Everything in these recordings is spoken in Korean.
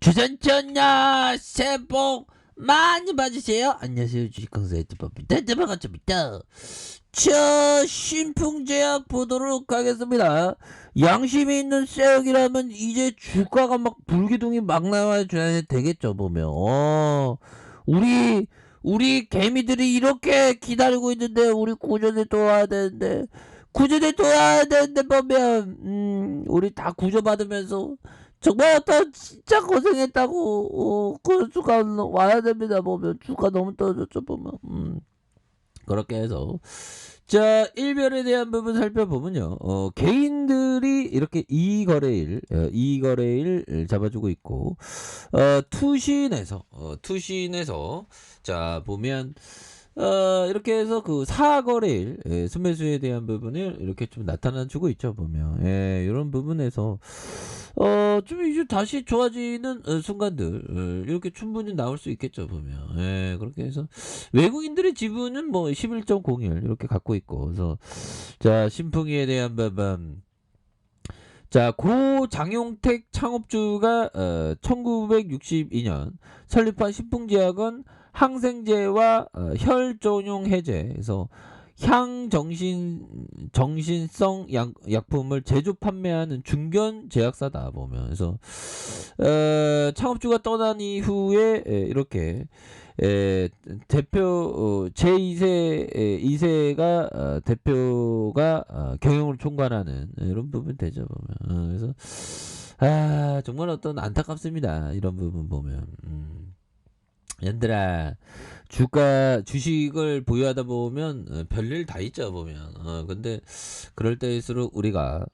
주전전야 새해 복 많이 받으세요. 안녕하세요. 주식강사의 반갑습니다. 자, 신풍제약 보도록 하겠습니다. 양심이 있는 세력이라면 이제 주가가 막 불기둥이 막 나와야 되겠죠 보면. 우리 개미들이 이렇게 기다리고 있는데 우리 구조대 또 와야 되는데 보면 우리 다 구조받으면서 정말 어떤 진짜 고생했다고 그 주가 와야 됩니다 보면. 주가 너무 떨어졌죠 보면. 그렇게 해서 자, 일별에 대한 부분 살펴보면요. 개인들이 이렇게 이거래일 잡아주고 있고, 투신에서 자 보면 이렇게 해서 그 사거래일 순매수에 대한 부분을 이렇게 좀 나타나주고 있죠 보면. 이런 부분에서 좀 이제 다시 좋아지는 순간들 이렇게 충분히 나올 수 있겠죠 보면. 그렇게 해서 외국인들의 지분은 뭐 11.01 이렇게 갖고 있고, 그래서 자, 신풍이에 대한 부분. 자, 고 장용택 창업주가 1962년 설립한 신풍제약은 항생제와 혈전용 해제에서 정신성 약품을 제조 판매하는 중견 제약사다 보면. 그래서 창업주가 떠난 이후에 이렇게 대표 제2세 2세가 대표가 경영을 총괄하는 이런 부분 되죠 보면. 그래서 정말 어떤 안타깝습니다 이런 부분 보면. 얘들아, 주식을 보유하다 보면 별일 다 있죠 보면. 근데 그럴 때일수록 우리가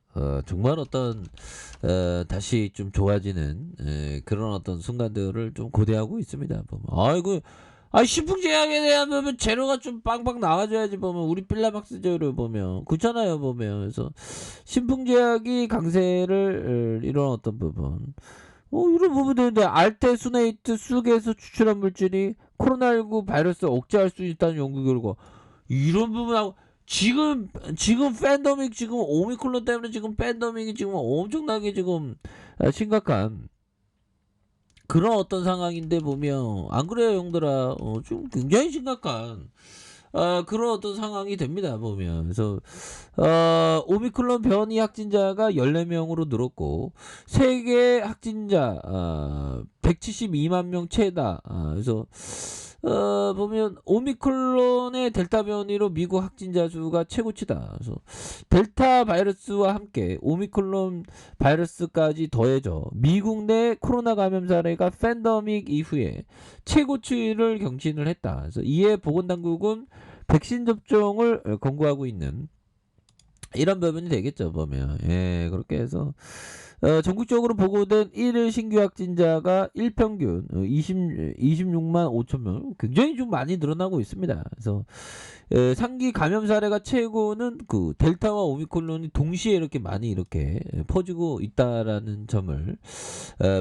정말 어떤 다시 좀 좋아지는 그런 어떤 순간들을 좀 고대하고 있습니다 보면. 아이고, 신풍제약에 대한 보면 재료가 좀 빵빵 나와줘야지 보면. 우리 필라막스 재료 보면 그렇잖아요 보면. 그래서 신풍제약이 강세를 이런 어떤 부분 이런 부분인데, 알테수네이트 쑥에서 추출한 물질이 코로나19 바이러스 억제할 수 있다는 연구 결과, 이런 부분하고 지금 팬데믹, 지금 오미크론 때문에 지금 팬데믹이 지금 엄청나게 지금 심각한 그런 어떤 상황인데 보면, 안 그래요 형들아? 좀 굉장히 심각한 그런 어떤 상황이 됩니다 보면. 그래서 오미크론 변이 확진자가 14명으로 늘었고, 세계 확진자 172만 명 채다. 그래서 보면 오미크론의 델타 변이로 미국 확진자 수가 최고치다. 그래서 델타 바이러스와 함께 오미크론 바이러스까지 더해져 미국 내 코로나 감염 사례가 팬데믹 이후에 최고치를 경신을 했다. 그래서 이에 보건당국은 백신 접종을 권고하고 있는 이런 부분이 되겠죠 보면. 그렇게 해서 전국적으로 보고된 1일 신규 확진자가 일평균 26만 5천 명, 굉장히 좀 많이 늘어나고 있습니다. 그래서 상기 감염 사례가 최고는 그 델타와 오미크론이 동시에 이렇게 많이 이렇게 퍼지고 있다라는 점을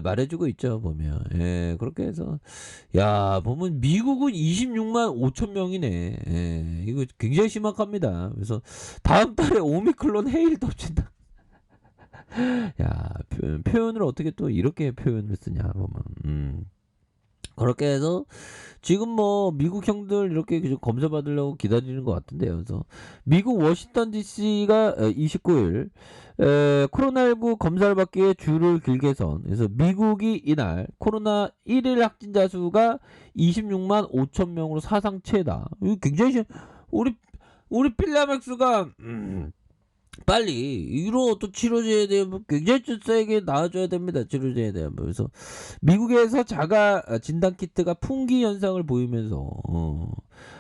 말해주고 있죠 보면. 그렇게 해서 야 보면 미국은 26만 5천 명이네. 이거 굉장히 심각합니다. 그래서 다음 달에 오미크론 해일 덮친다. 야, 표현을 어떻게 또 이렇게 표현을 쓰냐 보면. 그렇게 해서 지금 뭐 미국 형들 이렇게 검사 받으려고 기다리는 것 같은데요. 그래서 미국 워싱턴 DC가 29일 코로나19 검사를 받기 위해 줄을 길게 선. 그래서 미국이 이날 코로나 1일 확진자 수가 26만 5천 명으로 사상 최다. 이거 굉장히 우리 필라맥스가 빨리 이런 또 치료제에 대한 굉장히 좀 세게 나와줘야 됩니다. 치료제에 대한. 그래서 미국에서 자가 진단 키트가 풍기 현상을 보이면서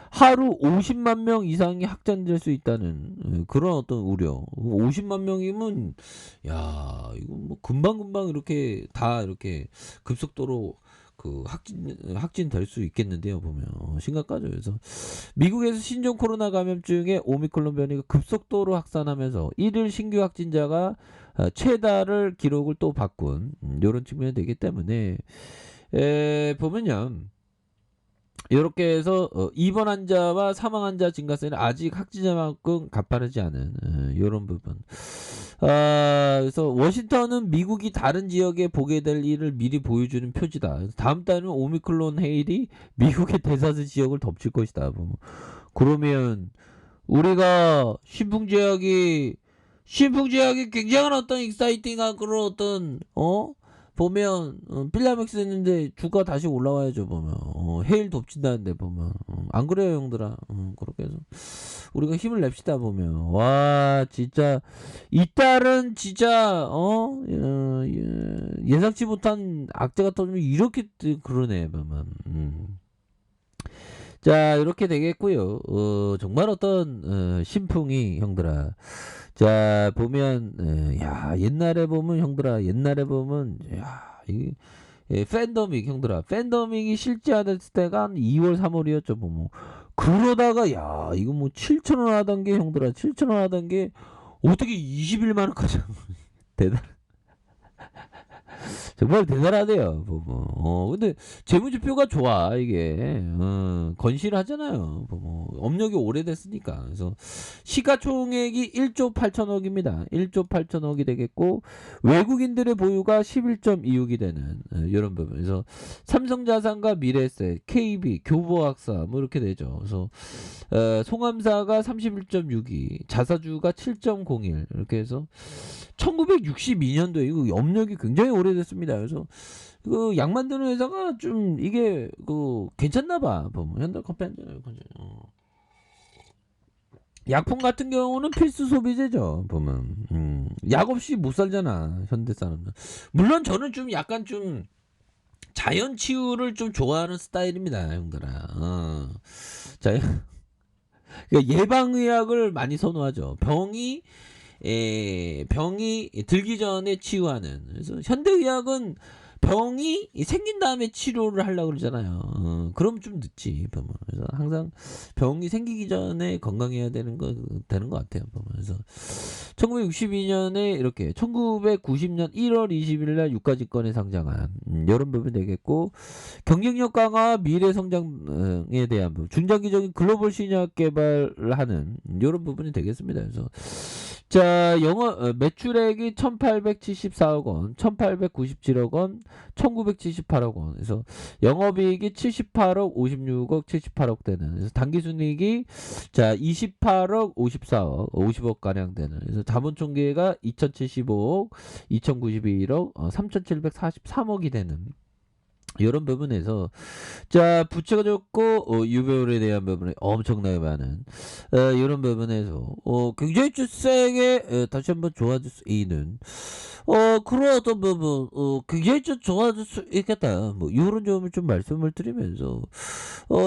하루 50만 명 이상이 확진될 수 있다는 그런 어떤 우려. 50만 명이면 야 이거 뭐 금방 이렇게 다 이렇게 급속도로 그 확진 될 수 있겠는데요 보면. 심각하죠. 그래서 미국에서 신종 코로나 감염증의 오미크론 변이가 급속도로 확산하면서 1일 신규 확진자가 최다를 기록을 또 바꾼 이런 측면이 되기 때문에 보면요, 이렇게 해서 입원 환자와 사망 환자 증가세는 아직 확진자만큼 가파르지 않은 이런 부분. 그래서 워싱턴은 미국이 다른 지역에 보게 될 일을 미리 보여주는 표지다. 다음 달은 오미클론 해일이 미국의 대사수 지역을 덮칠 것이다. 뭐. 그러면 우리가 신풍제약이 굉장한 어떤 익사이팅한 그런 어떤 보면 필라맥스 했는데 주가 다시 올라와야죠. 보면 해일 덮친다는데 보면 안 그래요 형들아. 그렇게 해서 우리가 힘을 냅시다. 보면 와 진짜 이 달은 진짜 예상치 못한 악재가 터지면 이렇게 그러네 보면. 자 이렇게 되겠고요. 정말 어떤 신풍이 형들아. 자 보면 야 옛날에 보면 형들아 옛날에 보면 야 이 팬더믹 형들아 팬더믹이 실제하던 때가 한 2월 3월이었죠 뭐. 그러다가 야 이거 뭐 7,000원 하던 게 형들아 7,000원 하던 게 어떻게 21만 원까지 대단 정말 대단하대요. 보면. 근데 재무지표가 좋아 이게. 건실하잖아요. 보면. 업력이 오래됐으니까. 그래서 시가총액이 1조 8천억입니다. 1조 8천억이 되겠고 외국인들의 보유가 11.26이 되는 이런 부분에서 삼성자산과 미래에셋, KB, 교보학사 뭐 이렇게 되죠. 그래서 송암사가 31.62, 자사주가 7.01 이렇게 해서 1962년도에 이거 업력이 굉장히 오래됐습니다. 그래서 그 약 만드는 회사가 좀 이게 그 괜찮나 봐. 보면 현대커피 한잔 약품 같은 경우는 필수 소비재죠. 보면 약 없이 못 살잖아. 현대 사람은. 물론 저는 좀 약간 좀 자연 치유를 좀 좋아하는 스타일입니다, 형들아. 자연 그러니까 예방의학을 많이 선호하죠. 병이 들기 전에 치유하는. 그래서 현대의학은 병이 생긴 다음에 치료를 하려고 그러잖아요. 그럼 좀 늦지. 보면. 그래서 항상 병이 생기기 전에 건강해야 되는 것 같아요. 보면. 그래서 1962년에 이렇게 1990년 1월 20일 날 유가증권에 상장한 이런 부분이 되겠고 경쟁력 강화 미래 성장에 대한 부분 중장기적인 글로벌 신약 개발을 하는 이런 부분이 되겠습니다. 그래서 자, 매출액이 1874억 원, 1897억 원, 1978억 원. 그래서 영업이익이 78억, 56억, 78억 되는. 그래서 당기순이익이 자, 28억, 54억, 50억 가량 되는. 그래서 자본총계가 2075억, 2091억, 3743억이 되는. 이런 부분에서 자 부채가 적고 유배율에 대한 부분에 엄청나게 많은 이런 부분에서 굉장히 좀 세게 다시 한번 좋아질 수 있는 그런 어떤 부분 굉장히 좀 좋아질 수 있겠다 뭐 이런 점을 좀 말씀을 드리면서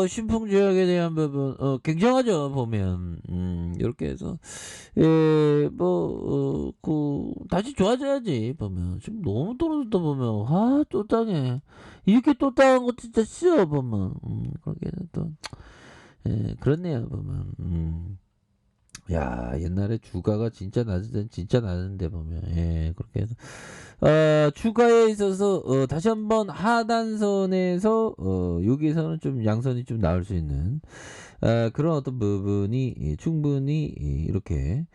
신풍제약에 대한 부분 굉장하죠 보면 이렇게 해서 예뭐그 다시 좋아져야지 보면 지금 너무 떨어졌다 보면 또 땅에 이렇게 또 따은 거 진짜 싫어 보면 그렇게 또 그렇네요 보면 야 옛날에 주가가 진짜 낮을 땐 진짜 낮은데 보면 그렇게 해서 주가에 있어서 다시 한번 하단선에서 여기서는 좀 양선이 좀 나올 수 있는 그런 어떤 부분이 충분히 이렇게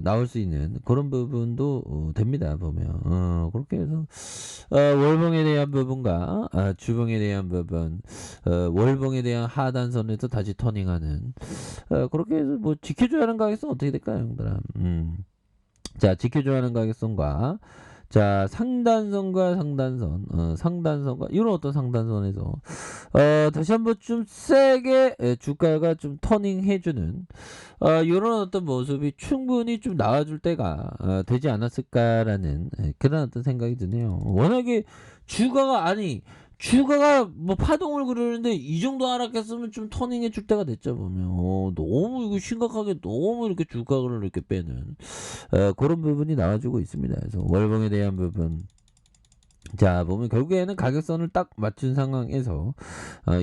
나올 수 있는 그런 부분도 됩니다 보면 그렇게 해서 월봉에 대한 부분과 주봉에 대한 부분 월봉에 대한 하단선에서 다시 터닝하는 그렇게 해서 뭐 지켜줘야 하는 가격선 어떻게 될까요 형들아 자 지켜줘야 하는 가격선과 자 상단선과 상단선과 이런 어떤 상단선에서 다시 한번 좀 세게 주가가 좀 터닝해주는 이런 어떤 모습이 충분히 좀 나와줄 때가 되지 않았을까라는 그런 어떤 생각이 드네요. 워낙에 주가가 뭐 파동을 그리는데 이 정도 하락했으면 좀 터닝해 줄 때가 됐죠 보면 너무 이거 심각하게 너무 이렇게 주가를 이렇게 빼는 그런 부분이 나와주고 있습니다. 그래서 월봉에 대한 부분 자 보면 결국에는 가격선을 딱 맞춘 상황에서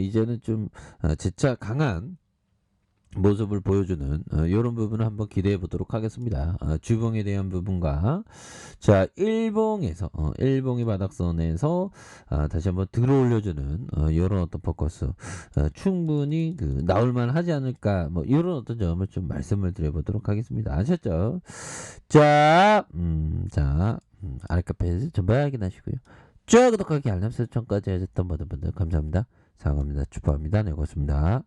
이제는 좀 재차 강한 모습을 보여주는 요런 부분을 한번 기대해 보도록 하겠습니다. 주봉에 대한 부분과 자 일봉에서 일봉이 바닥선에서 다시 한번 들어올려주는 요런 어떤 포커스 충분히 그 나올만 하지 않을까 뭐 요런 어떤 점을 좀 말씀을 드려 보도록 하겠습니다. 아셨죠? 자, 아랫카페에서 전부 확인하시고요. 좋아요, 구독하기, 알람 설정까지 해줬던 모든 분들 감사합니다. 사랑합니다. 축복합니다. 네, 고맙습니다.